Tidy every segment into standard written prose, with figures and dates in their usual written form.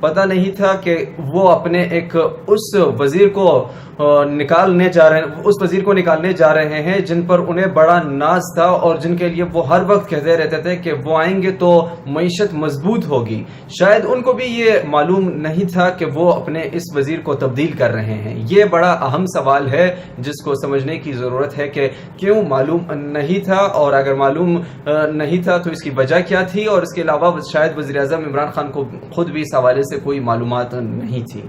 پتہ نہیں تھا کہ وہ اپنے ایک اس وزیر کو نکالنے جا رہے ہیں جن پر انہیں بڑا ناز تھا اور جن کے لیے وہ ہر وقت کہتے رہتے تھے کہ وہ آئیں گے تو معیشت مضبوط ہوگی. شاید ان کو بھی یہ معلوم نہیں تھا کہ وہ اپنے اس وزیر کو تبدیل کر رہے ہیں. یہ بڑا اہم سوال ہے جس کو سمجھنے کی ضرورت ہے کہ کیوں معلوم نہیں تھا, اور اگر معلوم نہیں تھا تو اس کی وجہ کیا تھی, اور اس کے علاوہ شاید وزیر اعظم عمران خان کو خود بھی اس حوالے سے کوئی معلومات نہیں تھی.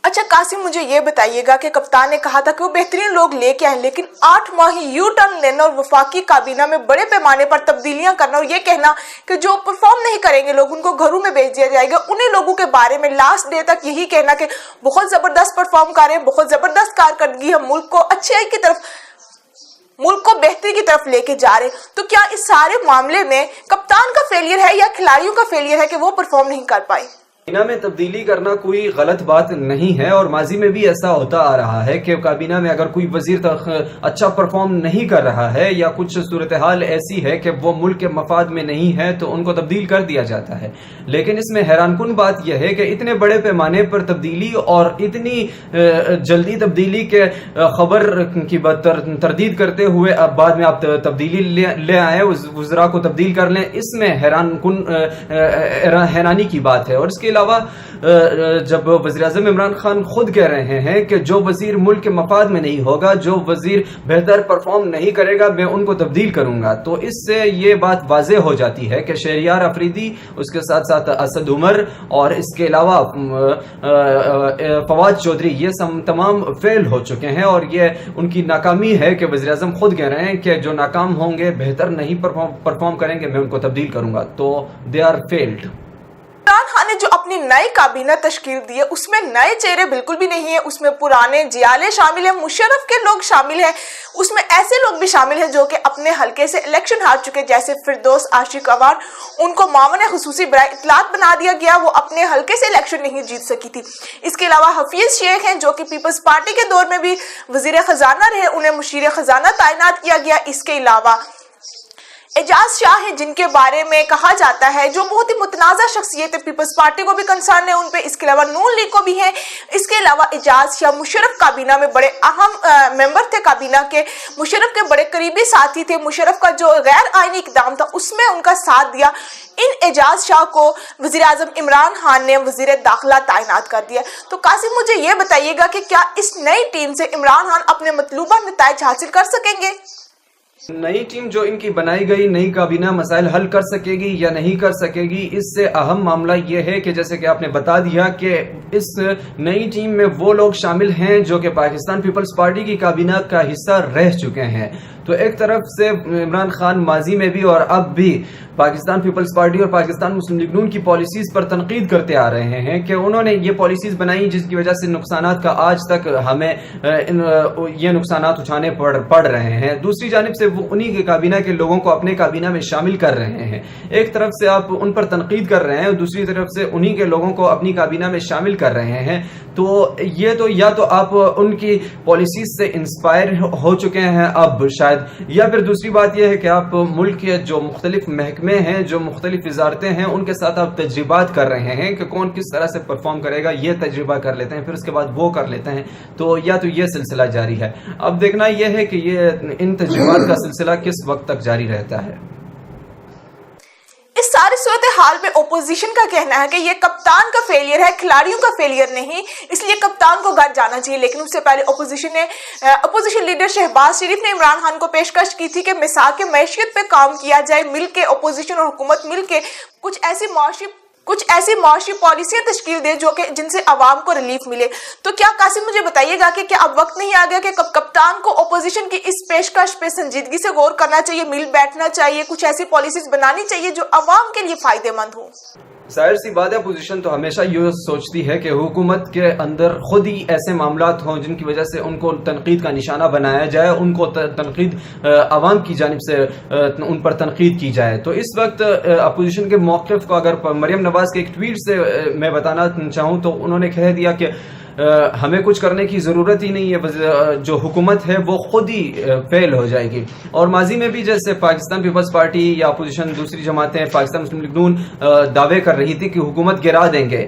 اچھا قاسم, مجھے یہ بتائیے گا کہ کپتان نے کہا تھا کہ وہ بہترین لوگ لے کے آئیں, لیکن 8 ماہ یو ٹرن لینا اور وفاقی کابینہ میں بڑے پیمانے پر تبدیلیاں کرنا اور یہ کہنا کہ جو پرفارم نہیں کریں گے لوگ ان کو گھروں میں بھیج دیا جائے گا, انہیں لوگوں کے بارے میں لاسٹ ڈے تک یہی کہنا کہ بہت زبردست پرفارم کر رہے ہیں, بہت زبردست کارکردگی, ہم ملک کو اچھائی کی طرف, ملک کو بہتری کی طرف لے کے جا رہے. تو کیا اس سارے معاملے میں کپتان کا فیلئر ہے یا کھلاڑیوں کا فیلئر ہے کہ وہ پرفارم نہیں کر پائے؟ کابینہ میں تبدیلی کرنا کوئی غلط بات نہیں ہے, اور ماضی میں بھی ایسا ہوتا آ رہا ہے کہ کابینہ میں اگر کوئی وزیر اچھا پرفارم نہیں کر رہا ہے یا کچھ صورتحال ایسی ہے کہ وہ ملک کے مفاد میں نہیں ہے تو ان کو تبدیل کر دیا جاتا ہے. لیکن اس میں حیران کن بات یہ ہے کہ اتنے بڑے پیمانے پر تبدیلی اور اتنی جلدی تبدیلی کے خبر کی تردید کرتے ہوئے اب بعد میں آپ تبدیلی لے آئے, وزراء کو تبدیل کر لیں, اس میں حیرانی کی بات ہے. اور اس کے علاوہ جب وزیر اعظم عمران خان خود کہہ رہے ہیں کہ جو وزیر ملک کے مفاد میں نہیں ہوگا, جو وزیر بہتر پرفارم نہیں کرے گا, میں ان کو تبدیل کروں گا, تو اس سے یہ بات واضح ہو جاتی ہے کہ شہریار افریدی, اس کے ساتھ ساتھ اسد عمر اور اس کے علاوہ فواد چودھری, یہ تمام فیل ہو چکے ہیں, اور یہ ان کی ناکامی ہے کہ وزیر اعظم خود کہہ رہے ہیں کہ جو ناکام ہوں گے, بہتر نہیں پرفارم کریں گے, میں ان کو تبدیل کروں گا, تو they are field. Imran Khan نے جو اپنی نئی کابینہ تشکیل دی ہے اس میں نئے چہرے بالکل بھی نہیں ہیں, اس میں پرانے جیالے شامل ہیں, مشرف کے لوگ شامل ہیں, اس میں ایسے لوگ بھی شامل ہیں جو کہ اپنے حلقے سے الیکشن ہار چکے, جیسے فردوس عاشق اوان, ان کو معاون خصوصی برائے اطلاعات بنا دیا گیا, وہ اپنے حلقے سے الیکشن نہیں جیت سکی تھی. اس کے علاوہ حفیظ شیخ ہیں جو کہ پیپلز پارٹی کے دور میں بھی وزیر خزانہ رہے, انہیں مشیر خزانہ تعینات کیا گیا. اس کے علاوہ اعجاز شاہ ہیں جن کے بارے میں کہا جاتا ہے جو بہت ہی متنازع شخصیت ہے, پیپلز پارٹی کو بھی کنسرن ہے ان پہ, اس کے علاوہ نون لیگ کو بھی ہے. اس کے علاوہ اعجاز شاہ مشرف کابینہ میں بڑے اہم ممبر تھے, کابینہ کے مشرف کے بڑے قریبی ساتھی تھے, مشرف کا جو غیر آئینی اقدام تھا اس میں ان کا ساتھ دیا. ان اعجاز شاہ کو وزیر اعظم عمران خان نے وزیر داخلہ تعینات کر دیا. تو قاسم مجھے یہ بتائیے گا کہ کیا اس نئی ٹیم سے عمران خان اپنے مطلوبہ نتائج حاصل کر سکیں گے؟ نئی ٹیم جو ان کی بنائی گئی, نئی کابینہ مسائل حل کر سکے گی یا نہیں کر سکے گی, اس سے اہم معاملہ یہ ہے کہ جیسے کہ آپ نے بتا دیا کہ اس نئی ٹیم میں وہ لوگ شامل ہیں جو کہ پاکستان پیپلز پارٹی کی کابینہ کا حصہ رہ چکے ہیں. تو ایک طرف سے عمران خان ماضی میں بھی اور اب بھی پاکستان پیپلز پارٹی اور پاکستان مسلم لیگ نون کی پالیسیز پر تنقید کرتے آ رہے ہیں کہ انہوں نے یہ پالیسیز بنائی جس کی وجہ سے نقصانات کا آج تک ہمیں یہ نقصانات اٹھانے پڑ رہے ہیں. دوسری جانب سے وہ انہی کے کابینہ کے لوگوں کو اپنے کابینہ میں شامل کر رہے ہیں. ایک طرف سے آپ ان پر تنقید کر رہے ہیں اور دوسری طرف سے انہی کے لوگوں کو اپنی کابینہ میں شامل کر رہے ہیں, تو یہ تو یا تو آپ ان کی پالیسیز سے انسپائر ہو چکے ہیں اب شاید, یا پھر دوسری بات یہ ہے کہ آپ ملک کے جو مختلف محکمے ہیں, جو مختلف وزارتیں ہیں, ان کے ساتھ آپ تجربات کر رہے ہیں کہ کون کس طرح سے پرفارم کرے گا, یہ تجربہ کر لیتے ہیں, پھر اس کے بعد وہ کر لیتے ہیں. تو یا تو یہ سلسلہ جاری ہے. اب دیکھنا یہ ہے کہ یہ ان تجربات کا سلسلہ کس وقت تک جاری رہتا ہے. اس ساری صورتحال میں اپوزیشن کا کہنا ہے کہ یہ کپتان کا فیلئر ہے, کھلاڑیوں کا فیلئر نہیں, اس لیے کپتان کو گھر جانا چاہیے. لیکن اس سے پہلے اپوزیشن لیڈر شہباز شریف نے عمران خان کو پیشکش کی تھی کہ مساق معیشت پہ کام کیا جائے, مل کے اپوزیشن اور حکومت مل کے کچھ ایسی معاشی پالیسیاں تشکیل دے جو کہ جن سے عوام کو ریلیف ملے. تو کیا قاسم مجھے بتائیے گا کہ کیا اب وقت نہیں آ گیا کہ کپتان کو اپوزیشن کی اس پیشکش پہ سنجیدگی سے غور کرنا چاہیے, مل بیٹھنا چاہیے, کچھ ایسی پالیسیز بنانی چاہیے جو عوام کے لیے فائدہ مند ہو؟ ظاہر سی بات ہے, اپوزیشن تو ہمیشہ یہ سوچتی ہے کہ حکومت کے اندر خود ہی ایسے معاملات ہوں جن کی وجہ سے ان کو تنقید کا نشانہ بنایا جائے, ان کو تنقید عوام کی جانب سے ان پر تنقید کی جائے. تو اس وقت اپوزیشن کے موقف کو اگر مریم نواز کے ایک ٹویٹ سے میں بتانا چاہوں تو انہوں نے کہہ دیا کہ ہمیں کچھ کرنے کی ضرورت ہی نہیں ہے, جو حکومت ہے وہ خود ہی فیل ہو جائے گی. اور ماضی میں بھی جیسے پاکستان پیپلز پارٹی یا اپوزیشن دوسری جماعتیں پاکستان مسلم لیگ نون دعوے کر رہی تھی کہ حکومت گرا دیں گے,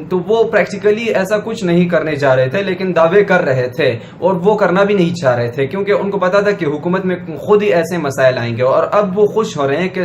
تو وہ پریکٹیکلی ایسا کچھ نہیں کرنے جا رہے تھے, لیکن دعوے کر رہے تھے اور وہ کرنا بھی نہیں چاہ رہے تھے, کیونکہ ان کو پتا تھا کہ حکومت میں خود ہی ایسے مسائل آئیں گے. اور اب وہ خوش ہو رہے ہیں کہ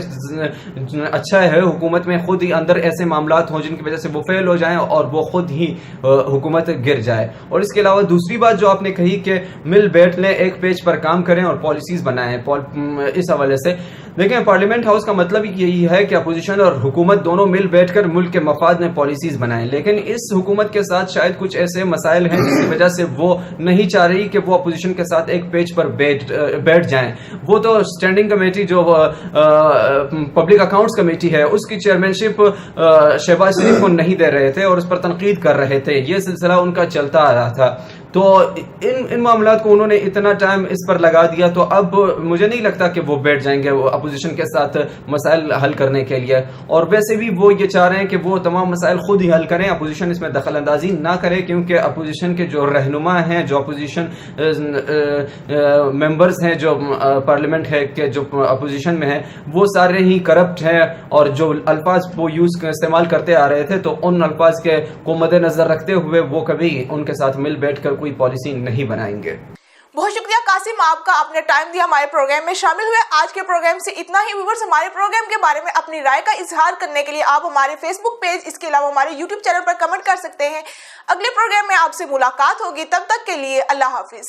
اچھا ہے حکومت میں خود ہی اندر ایسے معاملات ہوں جن کی وجہ سے وہ فیل ہو جائیں اور وہ خود ہی حکومت گر جائے. اور اس کے علاوہ دوسری بات جو آپ نے کہی کہ مل بیٹھ لیں, ایک پیج پر کام کریں اور پالیسیز بنائیں, اس حوالے سے دیکھیں پارلیمنٹ ہاؤس کا مطلب یہی ہے کہ اپوزیشن اور حکومت دونوں مل بیٹھ کر ملک کے مفاد میں پالیسیز بنائیں. لیکن اس حکومت کے ساتھ شاید کچھ ایسے مسائل ہیں جس کی وجہ سے وہ نہیں چاہ رہی کہ وہ اپوزیشن کے ساتھ ایک پیج پر بیٹھ جائیں. وہ تو اسٹینڈنگ کمیٹی جو پبلک اکاؤنٹس کمیٹی ہے اس کی چیئرمین شپ شہباز شریف کو نہیں دے رہے تھے اور اس پر تنقید کر رہے تھے. یہ سلسلہ ان کا چلتا آ رہا تھا, تو ان معاملات کو انہوں نے اتنا ٹائم اس پر لگا دیا, تو اب مجھے نہیں لگتا کہ وہ بیٹھ جائیں گے اپوزیشن کے ساتھ مسائل حل کرنے کے لیے. اور ویسے بھی وہ یہ چاہ رہے ہیں کہ وہ تمام مسائل خود ہی حل کریں, اپوزیشن اس میں دخل اندازی نہ کرے, کیونکہ اپوزیشن کے جو رہنما ہیں, جو اپوزیشن ممبرز ہیں, جو پارلیمنٹ ہے کہ جو اپوزیشن میں ہیں, وہ سارے ہی کرپٹ ہیں, اور جو الفاظ وہ استعمال کرتے آ رہے تھے تو ان الفاظ کو مد نظر رکھتے ہوئے وہ کبھی ان کے ساتھ مل بیٹھ کر کوئی پالیسی نہیں بنائیں گے. بہت شکریہ قاسم آپ کا, آپ نے ٹائم دیا ہمارے پروگرام میں شامل ہوئے. آج کے پروگرام سے اتنا ہی. ویورز, ہمارے پروگرام کے بارے میں اپنی رائے کا اظہار کرنے کے لیے آپ ہمارے فیس بک پیج, اس کے علاوہ ہمارے یوٹیوب چینل پر کمنٹ کر سکتے ہیں. اگلے پروگرام میں آپ سے ملاقات ہوگی, تب تک کے لیے اللہ حافظ.